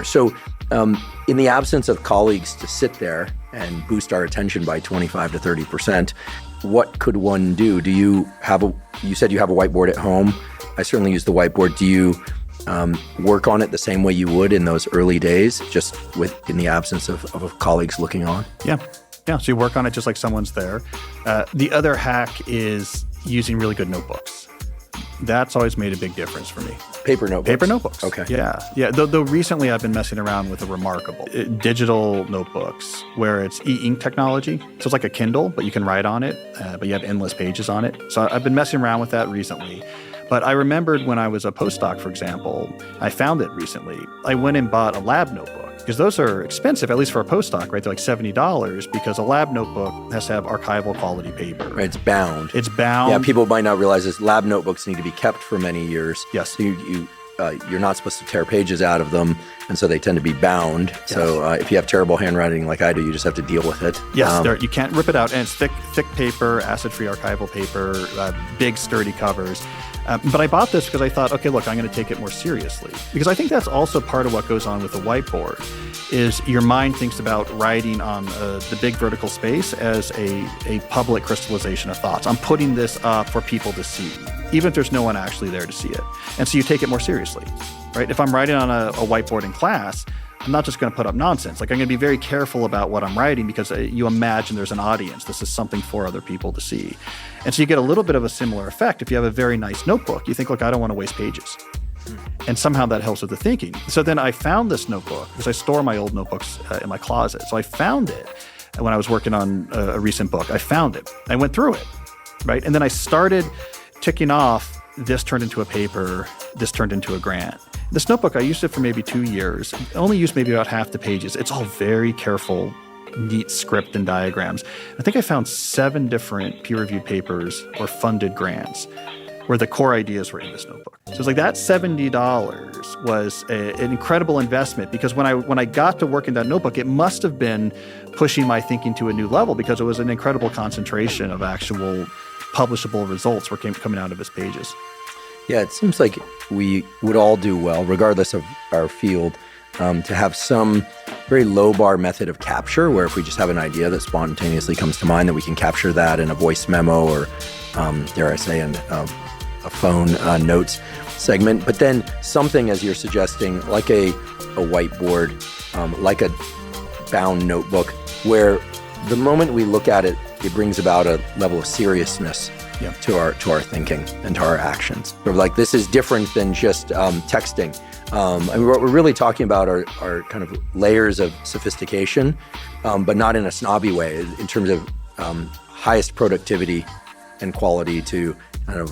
So in the absence of colleagues to sit there and boost our attention by 25 to 30%, what could one do? You said you have a whiteboard at home. I certainly use the whiteboard. Do you work on it the same way you would in those early days, just in the absence of colleagues looking on? Yeah. So you work on it just like someone's there. The other hack is using really good notebooks. That's always made a big difference for me. Paper notebooks? Paper notebooks. Okay. Yeah. Though recently I've been messing around with a remarkable digital notebooks where it's e-ink technology. So it's like a Kindle, but you can write on it, but you have endless pages on it. So I've been messing around with that recently. But I remembered when I was a postdoc, for example, I found it recently. I went and bought a lab notebook because those are expensive, at least for a postdoc, right? They're like $70 because a lab notebook has to have archival quality paper. Right, it's bound. It's bound. Yeah, people might not realize this. Lab notebooks need to be kept for many years. Yes. So you're not supposed to tear pages out of them, and so they tend to be bound. Yes. So if you have terrible handwriting like I do, you just have to deal with it. Yes, you can't rip it out, and it's thick paper, acid-free archival paper, big sturdy covers. But I bought this because I thought, okay, look, I'm going to take it more seriously. Because I think that's also part of what goes on with a whiteboard, is your mind thinks about writing on the big vertical space as a public crystallization of thoughts. I'm putting this up for people to see, even if there's no one actually there to see it. And so you take it more seriously, right? If I'm writing on a whiteboard in class, I'm not just going to put up nonsense. Like, I'm going to be very careful about what I'm writing because you imagine there's an audience. This is something for other people to see. And so you get a little bit of a similar effect. If you have a very nice notebook, you think, look, I don't want to waste pages. And somehow that helps with the thinking. So then I found this notebook because I store my old notebooks in my closet. So I found it when I was working on a recent book. I found it. I went through it, right? And then I started ticking off, this turned into a paper, this turned into a grant. This notebook, I used it for maybe 2 years. I only used maybe about half the pages. It's all very careful, neat script and diagrams. I think I found 7 different peer-reviewed papers or funded grants where the core ideas were in this notebook. So it's like that $70 was an incredible investment because when I got to work in that notebook, it must have been pushing my thinking to a new level because it was an incredible concentration of actual publishable results were coming out of his pages. Yeah, it seems like we would all do well, regardless of our field, to have some very low bar method of capture where if we just have an idea that spontaneously comes to mind, that we can capture that in a voice memo or, dare I say, in a phone notes segment. But then something, as you're suggesting, like a whiteboard, like a bound notebook, where the moment we look at it, it brings about a level of seriousness to our thinking and to our actions. We're like, this is different than just texting. And what we're really talking about are kind of layers of sophistication, but not in a snobby way, in terms of highest productivity and quality to kind of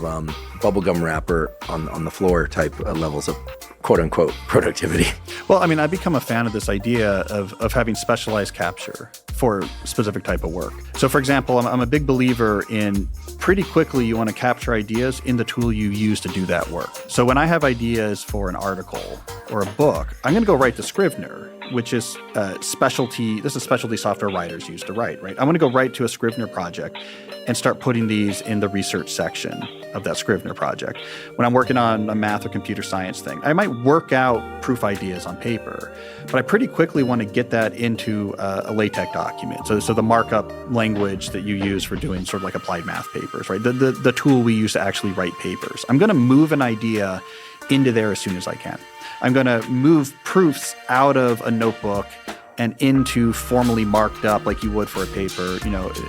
bubblegum wrapper on the floor type levels of quote unquote productivity. Well, I mean, I've become a fan of this idea of having specialized capture for a specific type of work. So for example, I'm a big believer in pretty quickly you want to capture ideas in the tool you use to do that work. So when I have ideas for an article or a book, I'm going to go write to Scrivener, which is specialty software writers use to write, right? I'm going to go write to a Scrivener project and start putting these in the research section of that Scrivener project. When I'm working on a math or computer science thing, I might work out proof ideas on paper, but I pretty quickly want to get that into a LaTeX document. So the markup language that you use for doing sort of like applied math papers, right? The tool we use to actually write papers. I'm going to move an idea into there as soon as I can. I'm going to move proofs out of a notebook and into formally marked up like you would for a paper,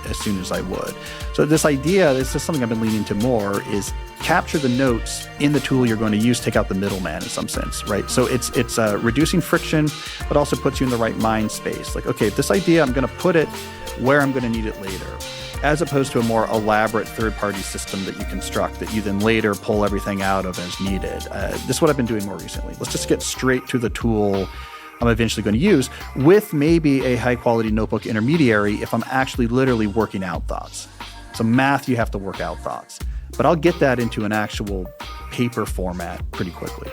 as soon as I would. So this idea, this is something I've been leaning to more, is capture the notes in the tool you're going to use, take out the middleman in some sense, right? So it's reducing friction, but also puts you in the right mind space. Like, okay, this idea, I'm going to put it where I'm going to need it later, as opposed to a more elaborate third-party system that you construct that you then later pull everything out of as needed. This is what I've been doing more recently. Let's just get straight to the tool I'm eventually going to use with maybe a high-quality notebook intermediary if I'm actually literally working out thoughts. So math, you have to work out thoughts. But I'll get that into an actual paper format pretty quickly.